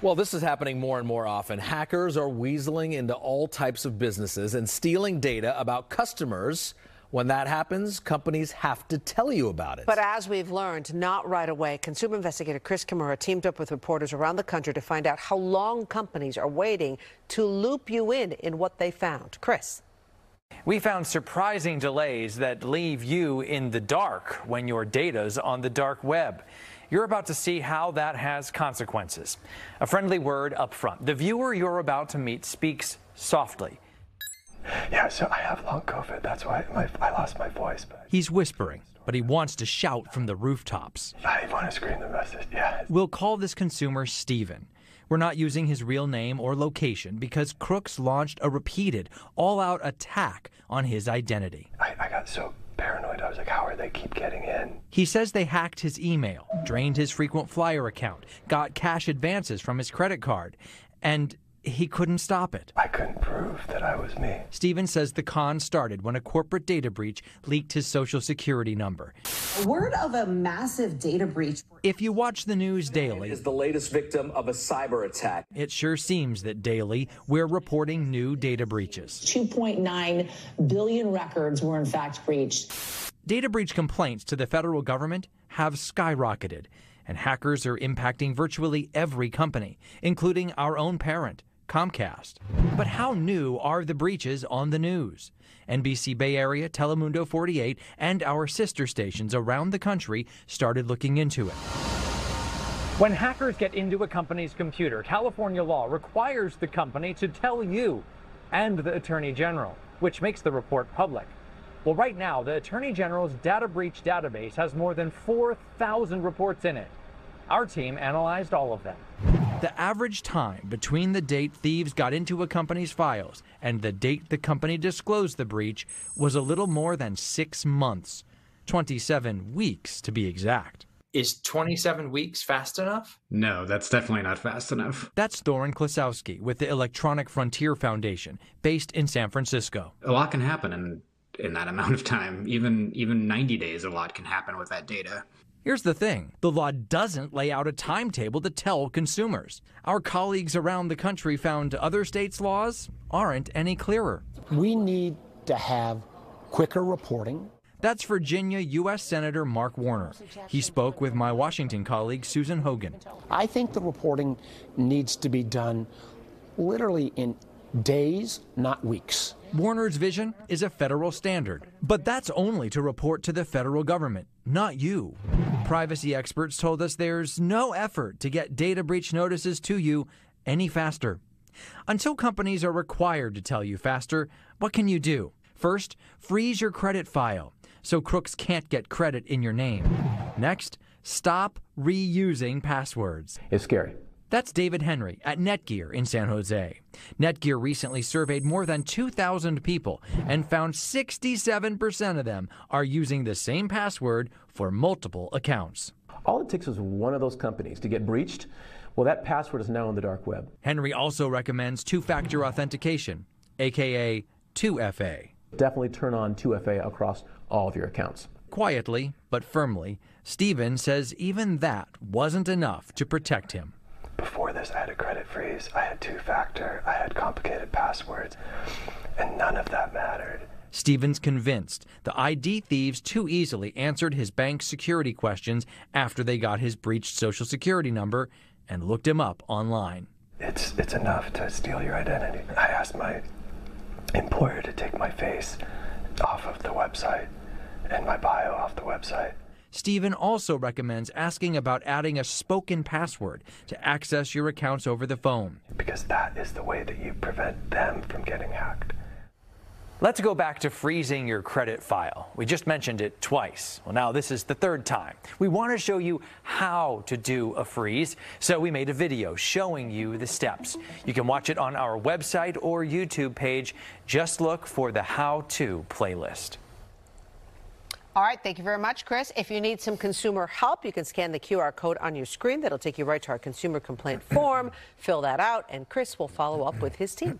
Well, this is happening more and more often. Hackers are weaseling into all types of businesses and stealing data about customers. When that happens, companies have to tell you about it. But as we've learned, not right away. Consumer investigator Chris Chmura teamed up with reporters around the country to find out how long companies are waiting to loop you in what they found. Chris. We found surprising delays that leave you in the dark when your data's on the dark web. You're about to see how that has consequences. A friendly word up front. The viewer you're about to meet speaks softly. Yeah, so I have long COVID. That's why I lost my voice. He's whispering, but he wants to shout from the rooftops. I want to scream the message, yeah. We'll call this consumer Steven. We're not using his real name or location because crooks launched a repeated, all-out attack on his identity. I got so paranoid. I was like, how are they keep getting in? He says they hacked his email, drained his frequent flyer account, got cash advances from his credit card, and he couldn't stop it. I couldn't prove that I was me. Steven says the con started when a corporate data breach leaked his social security number. Word of a massive data breach. If you watch the news daily, Is the latest victim of a cyber attack. it sure seems that daily we're reporting new data breaches. 2.9 billion records were in fact breached. Data breach complaints to the federal government have skyrocketed, and hackers are impacting virtually every company, including our own parent, Comcast. But how new are the breaches on the news? NBC Bay Area, Telemundo 48, and our sister stations around the country started looking into it. When hackers get into a company's computer, California law requires the company to tell you and the Attorney General, which makes the report public. Well, right now, the Attorney General's data breach database has more than 4,000 reports in it. Our team analyzed all of them. The average time between the date thieves got into a company's files and the date the company disclosed the breach was a little more than 6 months. 27 weeks, to be exact. Is 27 weeks fast enough? No, that's definitely not fast enough. That's Thorin Klasowski with the Electronic Frontier Foundation, based in San Francisco. A lot can happen in that amount of time. Even 90 days, a lot can happen with that data. Here's the thing. The law doesn't lay out a timetable to tell consumers. Our colleagues around the country found other states' laws aren't any clearer. We need to have quicker reporting. That's Virginia U.S. Senator Mark Warner. He spoke with my Washington colleague Susan Hogan. I think the reporting needs to be done literally in days, not weeks. Warner's vision is a federal standard, but that's only to report to the federal government, not you. Privacy experts told us there's no effort to get data breach notices to you any faster. Until companies are required to tell you faster, what can you do? First, freeze your credit file so crooks can't get credit in your name. Next, stop reusing passwords. It's scary. That's David Henry at Netgear in San Jose. Netgear recently surveyed more than 2,000 people and found 67% of them are using the same password for multiple accounts. All it takes is one of those companies to get breached. Well, that password is now on the dark web. Henry also recommends two-factor authentication, aka 2FA. Definitely turn on 2FA across all of your accounts. Quietly, but firmly, Steven says even that wasn't enough to protect him. Before this, I had a credit freeze, I had two-factor, I had complicated passwords, and none of that mattered. Steven's convinced the ID thieves too easily answered his bank's security questions after they got his breached social security number and looked him up online. It's enough to steal your identity. I asked my employer to take my face off of the website and my bio off the website. Steven also recommends asking about adding a spoken password to access your accounts over the phone. Because that is the way that you prevent them from getting hacked. Let's go back to freezing your credit file. We just mentioned it twice. Well, now this is the third time. We want to show you how to do a freeze, so we made a video showing you the steps. You can watch it on our website or YouTube page. Just look for the How To playlist. All right, thank you very much, Chris. If you need some consumer help, you can scan the QR code on your screen. That'll take you right to our consumer complaint form. Fill that out, and Chris will follow up with his team.